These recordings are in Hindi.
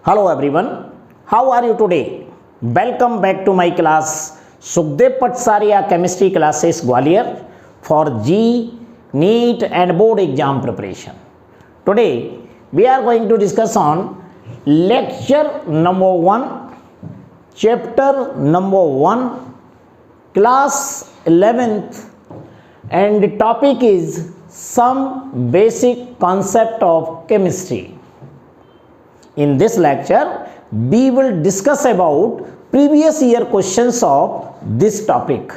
Hello everyone, how are you today? Welcome back to my class Sukhdev Patsaria Chemistry Classes Gwalior for G, NEET and Board Exam Preparation. Today we are going to discuss on lecture number 1, chapter number 1, class 11th, and the topic is some basic concept of chemistry. In this lecture, we will discuss about previous year questions of this topic.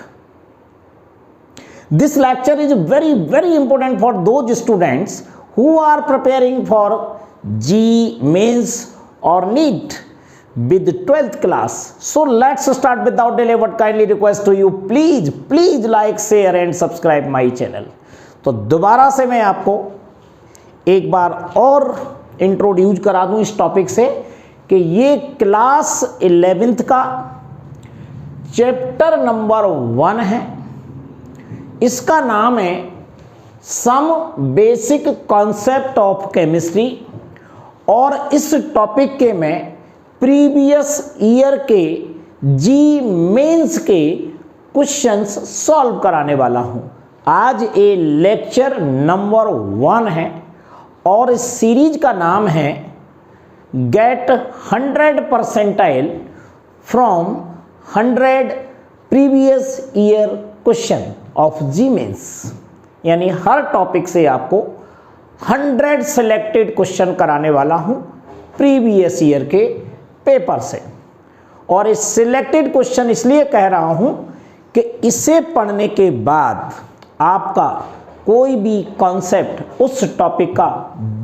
This lecture is very important for those students who are preparing for G, Mains or NEET with 12th class. So let's start without delay. What kindly request to you, please like, share and subscribe my channel. तो दोबारा से मैं आपको एक बार और इंट्रोड्यूस करा दूं इस टॉपिक से कि ये क्लास 11th का चैप्टर नंबर 1 है। इसका नाम है some basic concept of chemistry और इस टॉपिक के मैं प्रीवियस ईयर के जी मेंस के क्वेश्चंस सॉल्व कराने वाला हूं। आज ये लेक्चर नंबर 1 है और इस सीरीज का नाम है get 100 percentile from 100 previous year question of JEE mains, यानी हर टॉपिक से आपको 100 सिलेक्टेड क्वेश्चन कराने वाला हूं प्रीवियस ईयर के पेपर से। और इस सिलेक्टेड क्वेश्चन इसलिए कह रहा हूं कि इसे पढ़ने के बाद आपका कोई भी कॉन्सेप्ट उस टॉपिक का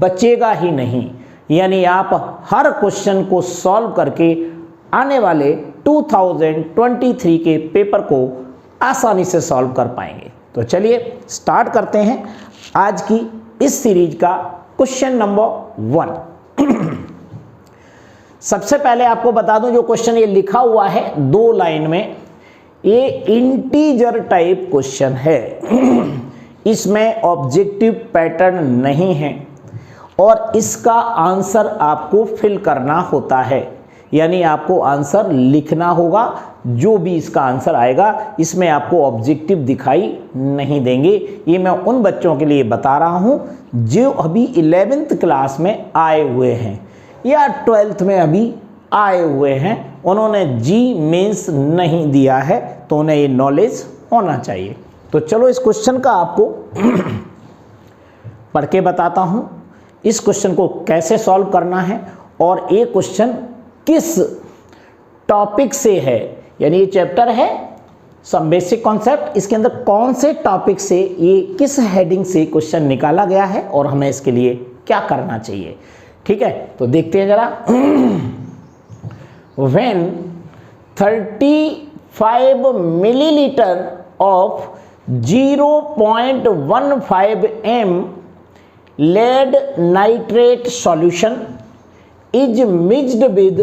बचेगा ही नहीं, यानी आप हर क्वेश्चन को सॉल्व करके आने वाले 2023 के पेपर को आसानी से सॉल्व कर पाएंगे। तो चलिए स्टार्ट करते हैं आज की इस सीरीज का क्वेश्चन नंबर 1। सबसे पहले आपको बता दूं, जो क्वेश्चन ये लिखा हुआ है 2 लाइन में, ये इंटीजर टाइप क्वेश्चन है। इसमें ऑब्जेक्टिव पैटर्न नहीं है और इसका आंसर आपको फिल करना होता है, यानी आपको आंसर लिखना होगा। जो भी इसका आंसर आएगा इसमें आपको ऑब्जेक्टिव दिखाई नहीं देंगे। ये मैं उन बच्चों के लिए बता रहा हूं जो अभी 11th क्लास में आए हुए हैं या 12th में अभी आए हुए हैं, उन्होंने जी मेंस नहीं दिया है, तो उन्हें ये नॉलेज होना चाहिए। तो चलो इस क्वेश्चन का आपको पढ़ के बताता हूं, इस क्वेश्चन को कैसे सॉल्व करना है और ये क्वेश्चन किस टॉपिक से है। यानी ये चैप्टर है सम बेसिक कॉन्सेप्ट, इसके अंदर कौन से टॉपिक से, ये किस हेडिंग से क्वेश्चन निकाला गया है और हमें इसके लिए क्या करना चाहिए। ठीक है, तो देखते हैं जरा। When 35 milliliter of 0.15 m lead nitrate solution is mixed with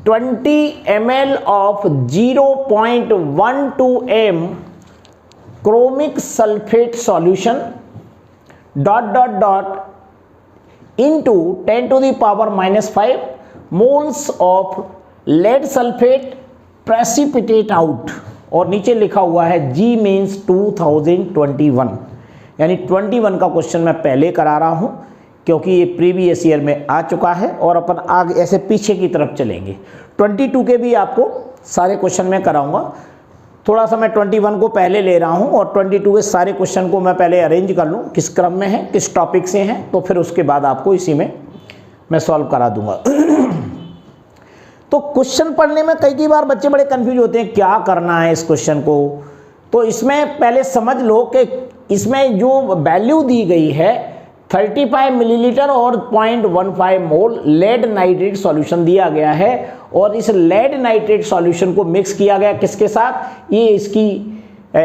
20 ml of 0.12 m chromic sulfate solution ... into 10 to the power -5 moles of lead sulfate precipitate out। और नीचे लिखा हुआ है जी मेंस 2021, यानी 21 का क्वेश्चन मैं पहले करा रहा हूं क्योंकि ये प्रीवियस ईयर में आ चुका है और अपन आगे ऐसे पीछे की तरफ चलेंगे। 22 के भी आपको सारे क्वेश्चन मैं कराऊंगा। थोड़ा सा मैं 21 को पहले ले रहा हूं और 22 के सारे क्वेश्चन को मैं पहले अरेंज कर लूं किस क्रम में है, किस टॉपिक से हैं, तो फिर उसके बाद आपको इसी में मैं सॉल्व करा दूंगा। तो क्वेश्चन पढ़ने में कई बार बच्चे बड़े कंफ्यूज होते हैं क्या करना है इस क्वेश्चन को। तो इसमें पहले समझ लो कि इसमें जो वैल्यू दी गई है 35 मिलीलीटर और 0.15 मोल लेड नाइट्रेट सॉल्यूशन दिया गया है और इस लेड नाइट्रेट सॉल्यूशन को मिक्स किया गया किसके साथ, ये इसकी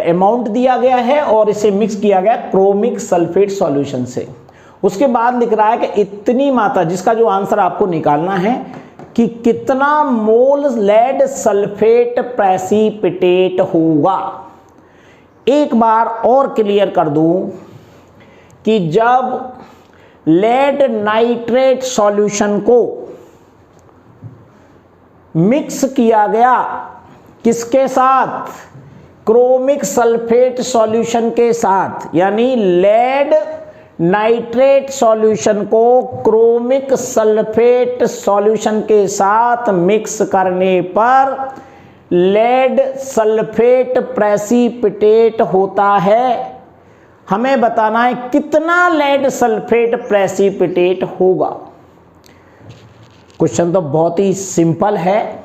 अमाउंट दिया गया है और इसे मिक्स किया गया क्रोमिक सल्फेट सॉल्यूशन से। उसके बाद लिख रहा है कि इतनी मात्रा, जिसका जो आंसर आपको निकालना है कि कितना मोल लेड सल्फेट प्रेसिपिटेट होगा। एक बार और क्लियर कर दूं कि जब लेड नाइट्रेट सॉल्यूशन को मिक्स किया गया किसके साथ, क्रोमिक सल्फेट सॉल्यूशन के साथ, यानी लेड नाइट्रेट सॉल्यूशन को क्रोमिक सल्फेट सॉल्यूशन के साथ मिक्स करने पर लेड सल्फेट प्रेसिपिटेट होता है। हमें बताना है कितना लेड सल्फेट प्रेसिपिटेट होगा। क्वेश्चन तो बहुत ही सिंपल है,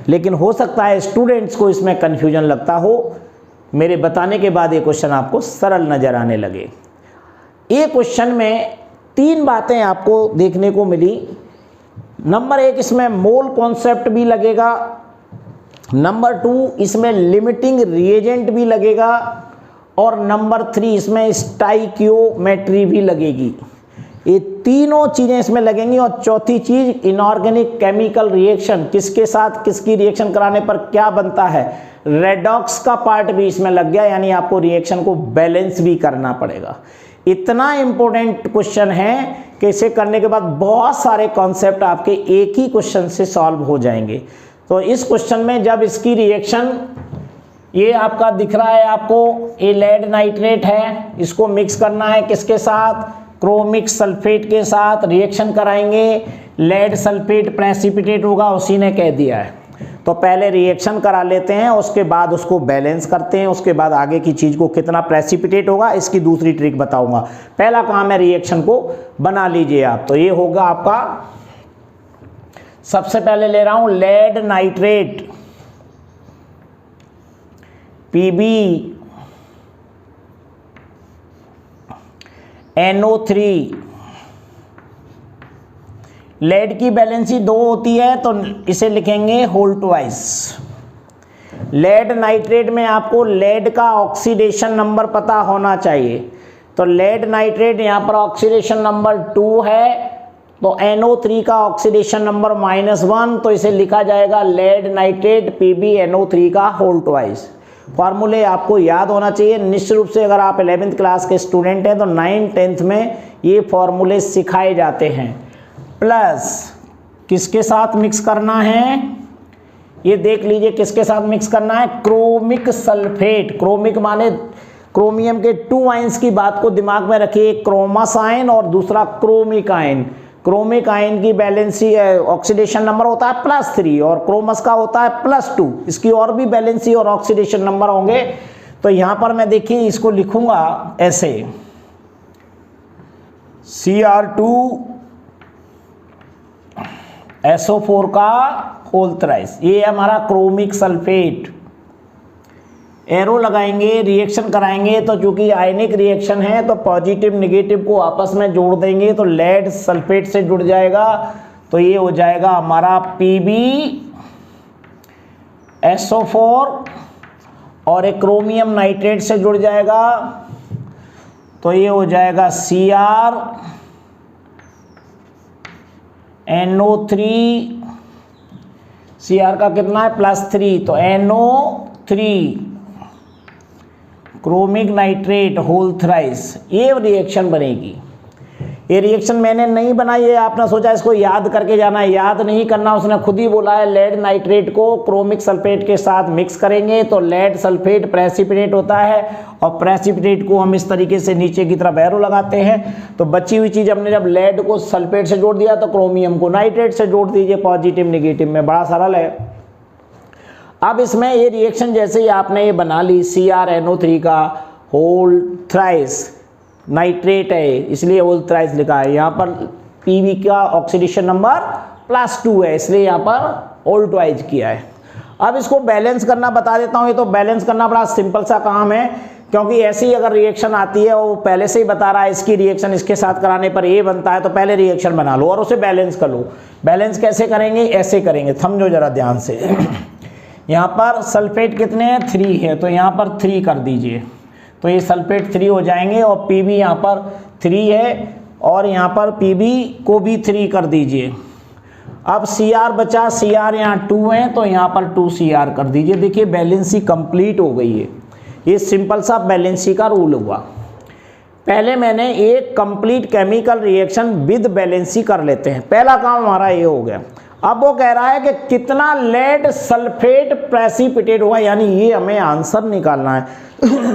लेकिन हो सकता है स्टूडेंट्स को इसमें कंफ्यूजन लगता हो। मेरे बताने के बाद ये क्वेश्चन आपको सरल नजर आने लगे। ये क्वेश्चन में 3 बातें आपको देखने को मिली। नंबर 1, इसमें मोल कॉन्सेप्ट भी लगेगा। नंबर 2, इसमें लिमिटिंग रिएजेंट भी लगेगा। और नंबर 3, इसमें स्टाइकियोमेट्री भी लगेगी। ये तीनों चीज़ें इसमें लगेंगी। और चौथी चीज़, इनऑर्गेनिक केमिकल रिएक्शन, किसके साथ किसकी रिएक्शन कराने पर क्या बनता है, रेडॉक्स का पार्ट भी इसमें लग गया, यानी आपको रिएक्शन को बैलेंस भी करना पड़ेगा। इतना इंपॉर्टेंट क्वेश्चन है कि इसे करने के बाद बहुत सारे कॉन्सेप्ट आपके एक ही क्वेश्चन से सॉल्व हो जाएंगे। तो इस क्वेश्चन में जब इसकी रिएक्शन, ये आपका दिख रहा है आपको, ये लेड नाइट्रेट है, इसको मिक्स करना है किसके साथ, क्रोमिक सल्फेट के साथ रिएक्शन कराएंगे, लेड सल्फेट प्रेसिपिटेट होगा, उसी ने कह दिया है। तो पहले रिएक्शन करा लेते हैं, उसके बाद उसको बैलेंस करते हैं, उसके बाद आगे की चीज़ को कितना प्रेसिपिटेट होगा इसकी दूसरी ट्रिक बताऊंगा। पहला काम है रिएक्शन को बना लीजिए आप। तो ये होगा आपका, सबसे पहले ले रहा हूं lead nitrate Pb NO3। Lead की बैलेंसी 2 होती है तो इसे लिखेंगे होल ट्वाइस। लेड नाइट्रेट में आपको लेड का ऑक्सीडेशन नंबर पता होना चाहिए। तो लेड नाइट्रेट यहाँ पर ऑक्सीडेशन नंबर 2 है, तो NO3 का ऑक्सीडेशन नंबर -1, तो इसे लिखा जाएगा लेड नाइट्रेट PbNO3 का होल ट्वाइस। फॉर्मूले आपको याद होना चाहिए निश्चित रूप से। अगर आप 11th क्लास के स्टूडेंट हैं तो 9th 10th में ये फॉर्मूले सिखाए जाते हैं। प्लस किसके साथ मिक्स करना है, ये देख लीजिए किसके साथ मिक्स करना है, क्रोमिक सल्फेट। क्रोमिक माने क्रोमियम के 2 आयंस की बात को दिमाग में रखिए, एक क्रोमस आयन और दूसरा क्रोमिक आयन। क्रोमिक आयन की बैलेंसी ऑक्सीडेशन नंबर होता है +3 और क्रोमस का होता है +2। इसकी और भी बैलेंसी और ऑक्सीडेशन नंबर होंगे। तो यहां पर मैं देखिए इसको लिखूंगा ऐसे, Cr2SO4 का होल थ्राइस। ये है हमारा क्रोमिक सल्फेट। एरो लगाएंगे, रिएक्शन कराएंगे, तो चूंकि आयनिक रिएक्शन है तो पॉजिटिव निगेटिव को आपस में जोड़ देंगे, तो लेड सल्फेट से जुड़ जाएगा। तो ये हो जाएगा हमारा PbSO4 और एक क्रोमियम नाइट्रेट से जुड़ जाएगा, तो ये हो जाएगा CrNO3। Cr का कितना है +3, तो NO3 chromic nitrate whole thrice, ये रिएक्शन बनेगी। ये रिएक्शन मैंने नहीं बनाई है, आपने सोचा इसको याद करके जाना है, याद नहीं करना। उसने खुद ही बोला है लेड नाइट्रेट को क्रोमिक सल्फेट के साथ मिक्स करेंगे तो लेड सल्फेट प्रेसिपिटेट होता है, और प्रेसिपिटेट को हम इस तरीके से नीचे की तरफ एरो लगाते हैं। तो बची हुई चीज़ हमने जब लेड को सल्फेट से जोड़ दिया तो क्रोमियम को नाइट्रेट से जोड़ दीजिए, पॉजिटिव निगेटिव में, बड़ा सरल है। अब इसमें ये रिएक्शन जैसे ही आपने ये बना ली, CrNO3 का होल थ्राइस, नाइट्रेट है इसलिए होल थ्राइस लिखा है। यहाँ पर Pb का ऑक्सीडेशन नंबर +2 है इसलिए यहाँ पर होल ट्वाइस किया है। अब इसको बैलेंस करना बता देता हूँ। ये तो बैलेंस करना बड़ा सिंपल सा काम है, क्योंकि ऐसी अगर रिएक्शन आती है, वो पहले से ही बता रहा है इसकी रिएक्शन इसके साथ कराने पर ये बनता है, तो पहले रिएक्शन बना लो और उसे बैलेंस कर लो। बैलेंस कैसे करेंगे, ऐसे करेंगे, समझो जरा ध्यान से। यहाँ पर सल्फेट कितने हैं, 3 है, तो यहाँ पर 3 कर दीजिए, तो ये सल्फेट 3 हो जाएंगे। और Pb यहाँ पर 3 है और यहाँ पर Pb को भी 3 कर दीजिए। अब Cr बचा, Cr यहाँ 2 है तो यहाँ पर 2 Cr कर दीजिए। देखिए बैलेंसी कंप्लीट हो गई है। ये सिंपल सा बैलेंसी का रूल हुआ। पहले मैंने एक complete chemical reaction with valency कर लेते हैं, पहला काम हमारा ये हो गया। अब वो कह रहा है कि कितना लेड सल्फेट प्रेसिपिटेट हुआ, यानी ये हमें आंसर निकालना है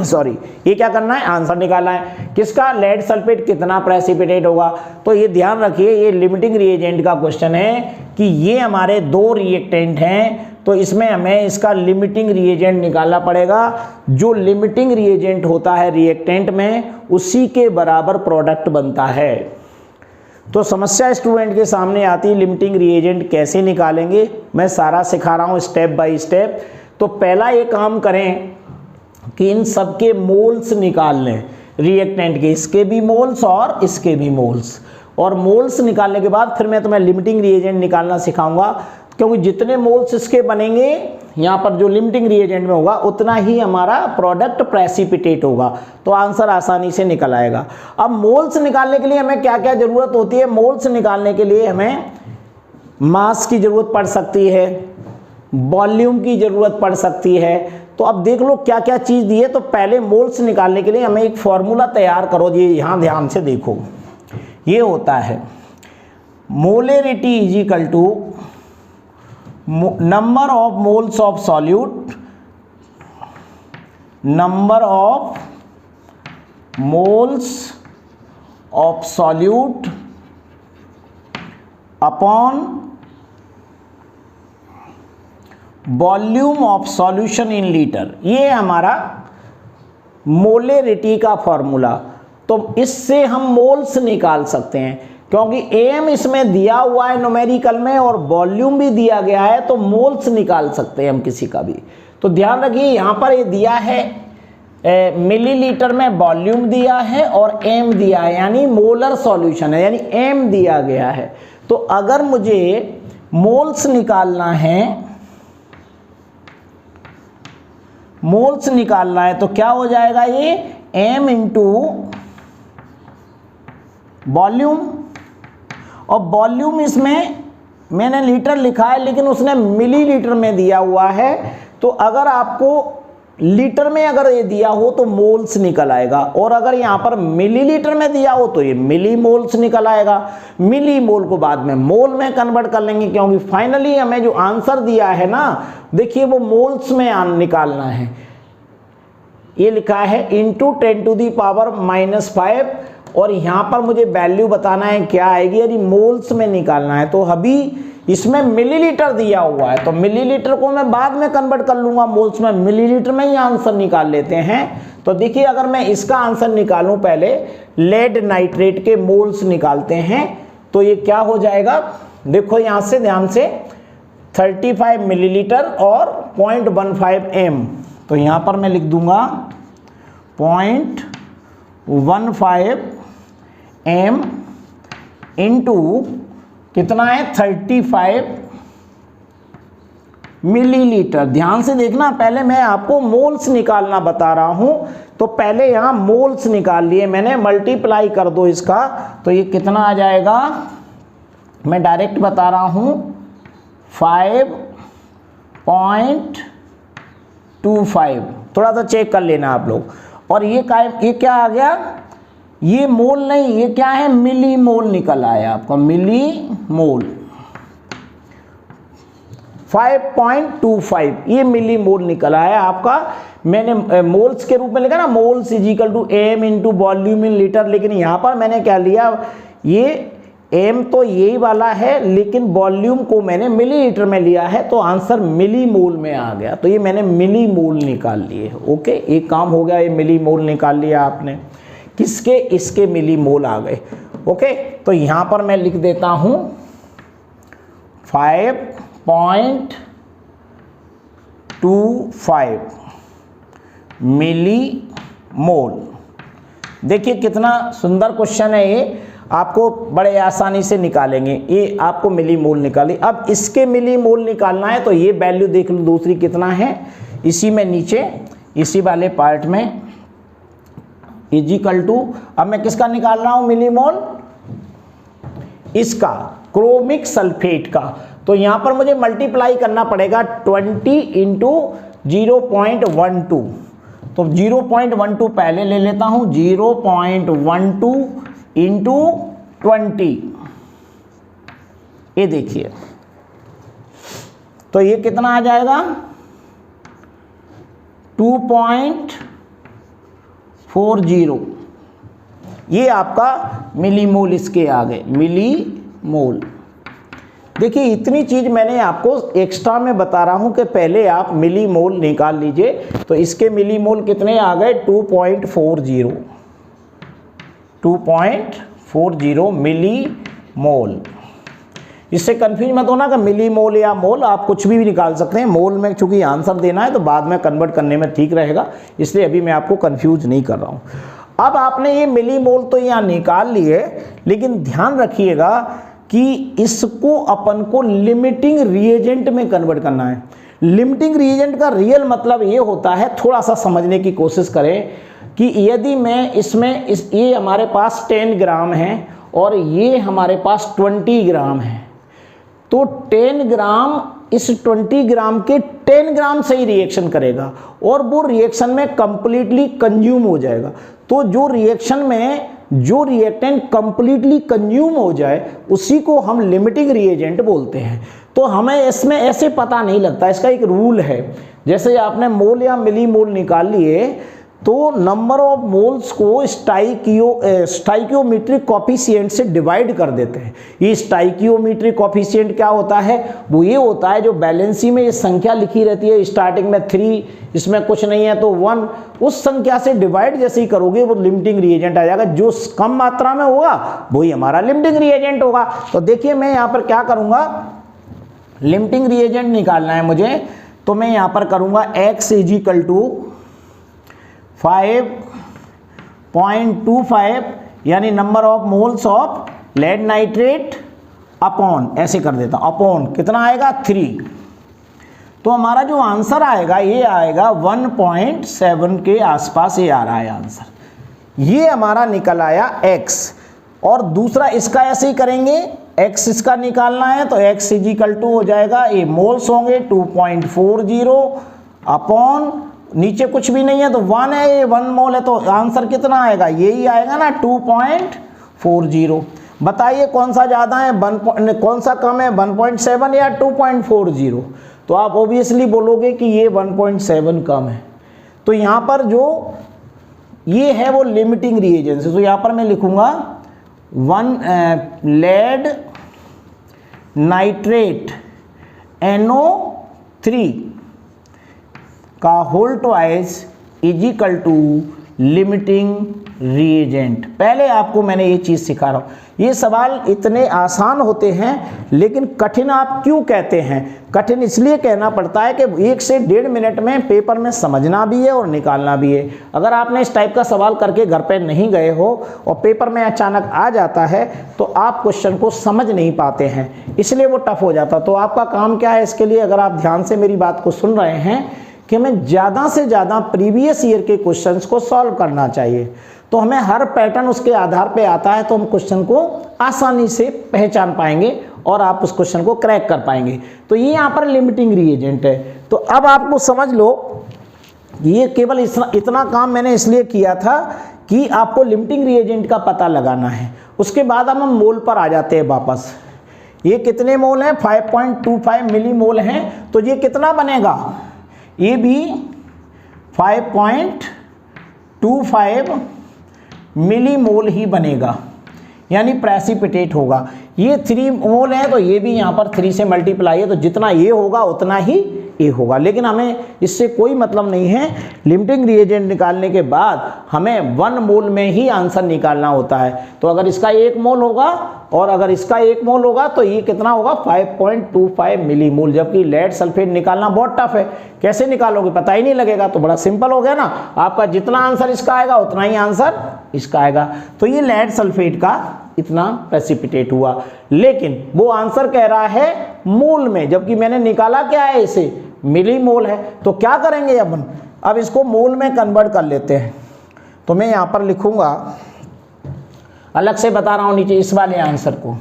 सॉरी, ये क्या करना है, आंसर निकालना है किसका, लेड सल्फेट कितना प्रेसिपिटेट होगा। तो ये ध्यान रखिए, ये लिमिटिंग रिएजेंट का क्वेश्चन है कि ये हमारे दो रिएक्टेंट हैं, तो इसमें हमें इसका लिमिटिंग रिएजेंट निकालना पड़ेगा। जो लिमिटिंग रिएजेंट होता है रिएक्टेंट में, उसी के बराबर प्रोडक्ट बनता है। तो समस्या स्टूडेंट के सामने आती है, लिमिटिंग रिएजेंट कैसे निकालेंगे, मैं सारा सिखा रहा हूँ स्टेप बाय स्टेप। तो पहला ये काम करें कि इन सब के मोल्स निकाल लें, रिएक्टेंट के, इसके भी मोल्स और इसके भी मोल्स, और मोल्स निकालने के बाद फिर मैं तुम्हें लिमिटिंग रिएजेंट निकालना सिखाऊंगा, क्योंकि जितने मोल्स इसके बनेंगे यहाँ पर जो लिमिटिंग रिएजेंट में होगा, उतना ही हमारा प्रोडक्ट प्रेसिपिटेट होगा, तो आंसर आसानी से निकल आएगा। अब मोल्स निकालने के लिए हमें क्या क्या जरूरत होती है, मोल्स निकालने के लिए हमें मास की जरूरत पड़ सकती है, वॉल्यूम की जरूरत पड़ सकती है। तो अब देख लो क्या क्या चीज़ दी है। तो पहले मोल्स निकालने के लिए हमें एक फॉर्मूला तैयार करो, ये यहाँ ध्यान से देखो, ये होता है molarity is equal to number of moles of solute, number of moles of solute upon volume of solution in litre. ये हमारा मोलेरिटी का फॉर्मूला। तो इससे हम मोल्स निकाल सकते हैं, क्योंकि एम इसमें दिया हुआ है न्यूमेरिकल में और वॉल्यूम भी दिया गया है, तो मोल्स निकाल सकते हैं हम किसी का भी। तो ध्यान रखिए, यहाँ पर ये दिया है मिलीलीटर में वॉल्यूम दिया है और एम दिया है, यानी मोलर सॉल्यूशन है, यानी एम दिया गया है। तो अगर मुझे मोल्स निकालना है, मोल्स निकालना है तो क्या हो जाएगा, ये एम इंटू वॉल्यूम, और वॉल्यूम इसमें मैंने लीटर लिखा है लेकिन उसने मिलीलीटर में दिया हुआ है। तो अगर आपको लीटर में अगर ये दिया हो तो मोल्स निकल आएगा, और अगर यहाँ पर मिलीलीटर में दिया हो तो ये मिली मोल्स निकल आएगा। मिली मोल को बाद में मोल में कन्वर्ट कर लेंगे, क्योंकि फाइनली हमें जो आंसर दिया है ना, देखिए वो मोल्स में निकालना है। ये लिखा है इंटू 10⁻⁻⁵, और यहाँ पर मुझे वैल्यू बताना है क्या आएगी, यानी मोल्स में निकालना है। तो अभी इसमें मिलीलीटर दिया हुआ है, तो मिलीलीटर को मैं बाद में कन्वर्ट कर लूँगा मोल्स में, मिलीलीटर में ही आंसर निकाल लेते हैं। तो देखिए, अगर मैं इसका आंसर निकालूँ, पहले लेड नाइट्रेट के मोल्स निकालते हैं, तो ये क्या हो जाएगा, देखो यहाँ से ध्यान से, 35 मिलीलीटर और 0.15 एम। तो यहाँ पर मैं लिख दूंगा 0.15 एम इंटू कितना है, 35 मिलीलीटर। ध्यान से देखना, पहले मैं आपको मोल्स निकालना बता रहा हूं, तो पहले यहां मोल्स निकाल लिए मैंने, मल्टीप्लाई कर दो इसका, तो ये कितना आ जाएगा, मैं डायरेक्ट बता रहा हूं, 5.25। थोड़ा सा चेक कर लेना आप लोग। और ये क्या आ गया, ये मोल नहीं, ये क्या है, मिली मोल निकल आया आपका, मिली मोल 5.25, ये मिली मोल निकल आया आपका। मैंने मोल्स के रूप में लिखा ना, moles is equal to M into volume in litre, लेकिन यहाँ पर मैंने क्या लिया, ये एम तो यही वाला है, लेकिन वॉल्यूम को मैंने मिलीलीटर में लिया है, तो आंसर मिली मोल में आ गया। तो ये मैंने मिली मोल निकाल लिए। ओके, एक काम हो गया, ये मिली मोल निकाल लिया आपने, किसके, इसके मिली मोल आ गए। ओके, तो यहाँ पर मैं लिख देता हूँ 5.25 मिली मोल। देखिए कितना सुंदर क्वेश्चन है ये, आपको बड़े आसानी से निकालेंगे। ये आपको मिली मोल निकाली। अब इसके मिली मोल निकालना है, तो ये वैल्यू देख लो दूसरी कितना है, इसी में नीचे इसी वाले पार्ट में इजिकल टू, अब मैं किसका निकाल रहा हूँ मिली मोल, इसका क्रोमिक सल्फेट का। तो यहाँ पर मुझे मल्टीप्लाई करना पड़ेगा 20 इंटू 0.12, तो 0.12 पहले ले लेता हूँ, 0.12 इंटू 20, ये देखिए तो ये कितना आ जाएगा 2.40, ये आपका मिलीमोल इसके आ गए, मिलीमोल। देखिए इतनी चीज़ मैंने आपको एक्स्ट्रा में बता रहा हूं कि पहले आप मिलीमोल निकाल लीजिए। तो इसके मिलीमोल कितने आ गए 2.40 मिलीमोल। इससे कंफ्यूज मत होना कि मिलीमोल या मोल, आप कुछ भी निकाल सकते हैं। मोल में चूंकि आंसर देना है तो बाद में कन्वर्ट करने में ठीक रहेगा, इसलिए अभी मैं आपको कंफ्यूज नहीं कर रहा हूं। अब आपने ये मिलीमोल तो यहाँ निकाल लिए, लेकिन ध्यान रखिएगा कि इसको अपन को लिमिटिंग रिएजेंट में कन्वर्ट करना है। लिमिटिंग रिएजेंट का रियल मतलब ये होता है, थोड़ा सा समझने की कोशिश करें कि यदि मैं इसमें ये हमारे पास 10 ग्राम है और ये हमारे पास 20 ग्राम है, तो 10 ग्राम इस 20 ग्राम के 10 ग्राम से ही रिएक्शन करेगा और वो रिएक्शन में कंप्लीटली कंज्यूम हो जाएगा। तो जो रिएक्शन में जो रिएक्टेंट कंप्लीटली कंज्यूम हो जाए उसी को हम लिमिटिंग रिएजेंट बोलते हैं। तो हमें इसमें ऐसे पता नहीं लगता, इसका एक रूल है। जैसे आपने मोल या मिलीमोल निकाल लिए तो नंबर ऑफ मोल्स को स्टाइकियोमेट्रिक कॉफिशिएंट से डिवाइड कर देते हैं। ये स्टाइकियोमेट्रिक कॉफिशिएंट क्या होता है, वो ये होता है जो बैलेंसी में ये संख्या लिखी रहती है, स्टार्टिंग में 3, इसमें कुछ नहीं है तो 1, उस संख्या से डिवाइड जैसे ही करोगे वो लिमिटिंग रिएजेंट आ जाएगा। जो कम मात्रा में होगा वही हमारा लिमिटिंग रिएजेंट होगा। तो देखिए मैं यहाँ पर क्या करूँगा, लिमिटिंग रिएजेंट निकालना है मुझे, तो मैं यहाँ पर करूँगा x = 5.25 यानी number of moles of lead nitrate upon, ऐसे कर देता हूं, अपॉन कितना आएगा 3। तो हमारा जो आंसर आएगा ये आएगा 1.7 के आसपास, ये आ रहा है आंसर। ये हमारा निकल आया x। और दूसरा इसका ऐसे ही करेंगे, x इसका निकालना है तो x = हो जाएगा, ये मोल्स होंगे 2.40 अपॉन, नीचे कुछ भी नहीं है तो 1 है, ये 1 मोल है, तो आंसर कितना आएगा, यही आएगा ना 2.40। बताइए कौन सा ज़्यादा है, कौन सा कम है, 1.7 या 2.40? तो आप ऑब्वियसली बोलोगे कि ये 1.7 कम है। तो यहाँ पर जो ये है वो लिमिटिंग रिएजेंट है। तो यहाँ पर मैं लिखूँगा 1 लेड नाइट्रेट NO3 का होल ट्वाइस = लिमिटिंग रिएजेंट। पहले आपको मैंने ये चीज़ सिखा रहा हूँ। ये सवाल इतने आसान होते हैं लेकिन कठिन आप क्यों कहते हैं? कठिन इसलिए कहना पड़ता है कि 1 से 1.5 मिनट में पेपर में समझना भी है और निकालना भी है। अगर आपने इस टाइप का सवाल करके घर पे नहीं गए हो और पेपर में अचानक आ जाता है तो आप क्वेश्चन को समझ नहीं पाते हैं, इसलिए वो टफ हो जाता। तो आपका काम क्या है इसके लिए, अगर आप ध्यान से मेरी बात को सुन रहे हैं कि हमें ज़्यादा से ज़्यादा प्रीवियस ईयर के क्वेश्चंस को सॉल्व करना चाहिए, तो हमें हर पैटर्न उसके आधार पे आता है तो हम क्वेश्चन को आसानी से पहचान पाएंगे और आप उस क्वेश्चन को क्रैक कर पाएंगे। तो ये यहाँ पर लिमिटिंग रिएजेंट है। तो अब आपको समझ लो, ये केवल इतना काम मैंने इसलिए किया था कि आपको लिमिटिंग रिएजेंट का पता लगाना है। उसके बाद हम मोल पर आ जाते हैं वापस। ये कितने मोल हैं, 5.25 मिलीमोल हैं, तो ये कितना बनेगा, ये भी 5.25 मिलीमोल ही बनेगा, यानी प्रेसिपिटेट होगा। ये 3 मोल है तो ये भी यहाँ पर 3 से मल्टीप्लाई है, तो जितना ये होगा उतना ही ये होगा। लेकिन हमें इससे कोई मतलब नहीं है। लिमिटिंग रिएजेंट निकालने के बाद हमें 1 मोल में ही आंसर निकालना होता है। तो अगर इसका 1 मोल होगा और अगर इसका 1 मोल होगा तो ये कितना होगा, 5.25 मिलीमोल। जबकि लेड सल्फेट निकालना बहुत टफ है, कैसे निकालोगे, पता ही नहीं लगेगा। तो बड़ा सिंपल हो गया ना, आपका जितना आंसर इसका आएगा उतना ही आंसर इसका आएगा। तो ये लेड सल्फेट का इतना प्रेसिपिटेट हुआ, लेकिन वो आंसर कह रहा है मोल में, जबकि मैंने निकाला क्या है, इसे मिलीमोल है। तो क्या करेंगे अपन, अब इसको मोल में कन्वर्ट कर लेते हैं। तो मैं यहाँ पर लिखूंगा, अलग से बता रहा हूँ नीचे इस वाले आंसर को,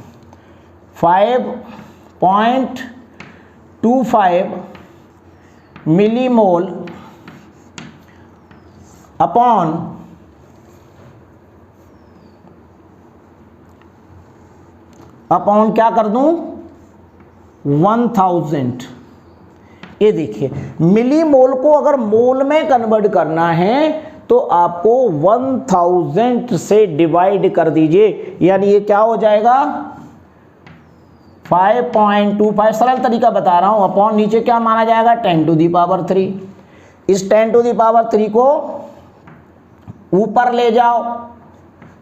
5.25 मिलीमोल अपॉन क्या कर दूं, 1000 ये देखिए मिली मोल को अगर मोल में कन्वर्ट करना है तो आपको 1000 से डिवाइड कर दीजिए, यानी ये क्या हो जाएगा 5.25, सरल तरीका बता रहा हूं, अपॉन नीचे क्या माना जाएगा 10⁻3। इस 10⁻3 को ऊपर ले जाओ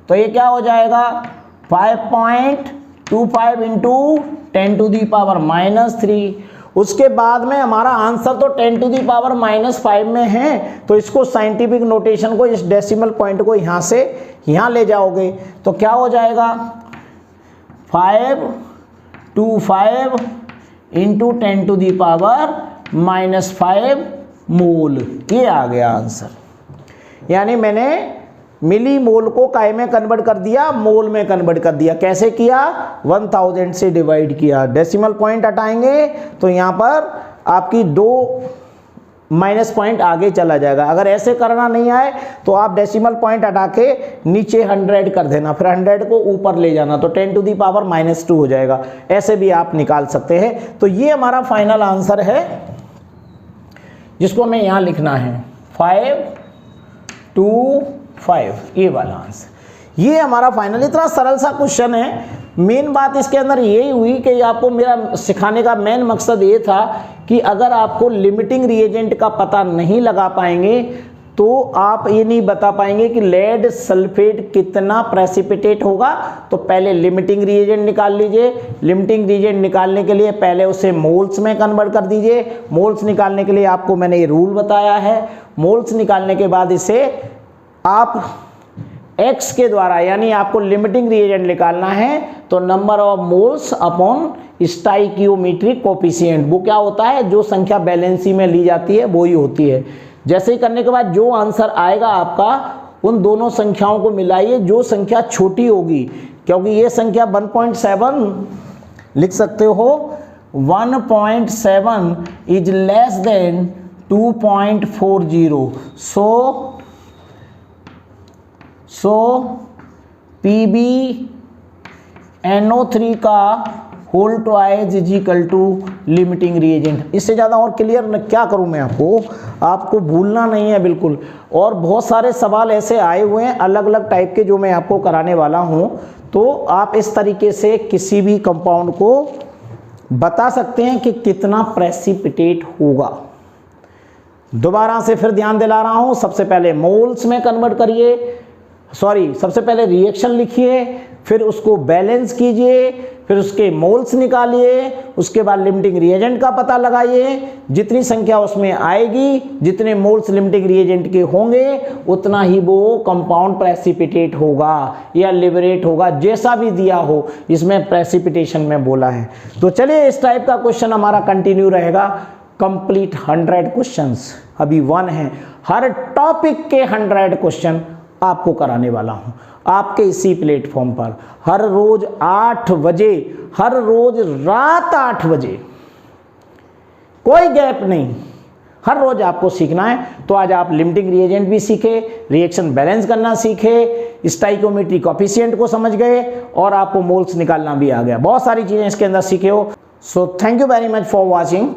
तो ये क्या हो जाएगा 5.25 इंटू 10⁻⁻3। उसके बाद में हमारा आंसर तो 10⁻⁻5 में है, तो इसको साइंटिफिक नोटेशन को, इस डेसिमल पॉइंट को यहाँ से यहाँ ले जाओगे तो क्या हो जाएगा 525 इंटू 10⁻⁻5 मोल, ये आ गया आंसर। यानी मैंने मिली मोल को काय में कन्वर्ट कर दिया, मोल में कन्वर्ट कर दिया। कैसे किया 1000 से डिवाइड किया, डेसिमल पॉइंट हटाएंगे तो यहाँ पर आपकी 2 माइनस पॉइंट आगे चला जाएगा। अगर ऐसे करना नहीं आए तो आप डेसिमल पॉइंट हटा के नीचे 100 कर देना, फिर 100 को ऊपर ले जाना तो 10⁻⁻2 हो जाएगा। ऐसे भी आप निकाल सकते हैं। तो ये हमारा फाइनल आंसर है जिसको हमें यहाँ लिखना है 525, ये वाला आंसर। ये हमारा फाइनल, इतना सरल सा क्वेश्चन है। मेन बात इसके अंदर यही हुई कि आपको मेरा सिखाने का मेन मकसद ये था कि अगर आपको लिमिटिंग रिएजेंट का पता नहीं लगा पाएंगे तो आप ये नहीं बता पाएंगे कि लेड सल्फेट कितना प्रेसिपिटेट होगा। तो पहले लिमिटिंग रिएजेंट निकाल लीजिए। लिमिटिंग रिएजेंट निकालने के लिए पहले उसे मोल्स में कन्वर्ट कर दीजिए। मोल्स निकालने के लिए आपको मैंने ये रूल बताया है। मोल्स निकालने के बाद इसे आप x के द्वारा, यानी आपको लिमिटिंग रिएजेंट निकालना है तो number of moles upon stoichiometric coefficient, वो क्या होता है, जो संख्या बैलेंसी में ली जाती है वो ही होती है। जैसे ही करने के बाद जो आंसर आएगा आपका, उन दोनों संख्याओं को मिलाइए, जो संख्या छोटी होगी, क्योंकि ये संख्या 1.7 लिख सकते हो, 1.7 is less than 2.40, so PbNO3 का whole twice is equal to limiting reagent. इससे ज़्यादा और क्लियर क्या करूं मैं आपको भूलना नहीं है बिल्कुल। और बहुत सारे सवाल ऐसे आए हुए हैं अलग अलग टाइप के जो मैं आपको कराने वाला हूं, तो आप इस तरीके से किसी भी कंपाउंड को बता सकते हैं कि कितना प्रेसिपिटेट होगा। दोबारा से फिर ध्यान दिला रहा हूं, सबसे पहले मोल्स में कन्वर्ट करिए, सबसे पहले रिएक्शन लिखिए, फिर उसको बैलेंस कीजिए, फिर उसके मोल्स निकालिए, उसके बाद लिमिटिंग रिएजेंट का पता लगाइए। जितनी संख्या उसमें आएगी, जितने मोल्स लिमिटिंग रिएजेंट के होंगे, उतना ही वो कंपाउंड प्रेसिपिटेट होगा या लिबरेट होगा, जैसा भी दिया हो इसमें प्रेसिपिटेशन में बोला है। तो चलिए इस टाइप का क्वेश्चन हमारा कंटिन्यू रहेगा। कंप्लीट 100 क्वेश्चंस अभी 1 है, हर टॉपिक के 100 क्वेश्चन आपको कराने वाला हूं आपके इसी प्लेटफॉर्म पर, हर रोज 8 बजे, हर रोज रात 8 बजे, कोई गैप नहीं, हर रोज आपको सीखना है। तो आज आप लिमिटिंग रिएजेंट भी सीखे, रिएक्शन बैलेंस करना सीखे, स्टाइकियोमेट्रिक कोएफिशिएंट को समझ गए और आपको मोल्स निकालना भी आ गया। बहुत सारी चीजें इसके अंदर सीखे हो। So thank you very much for watching.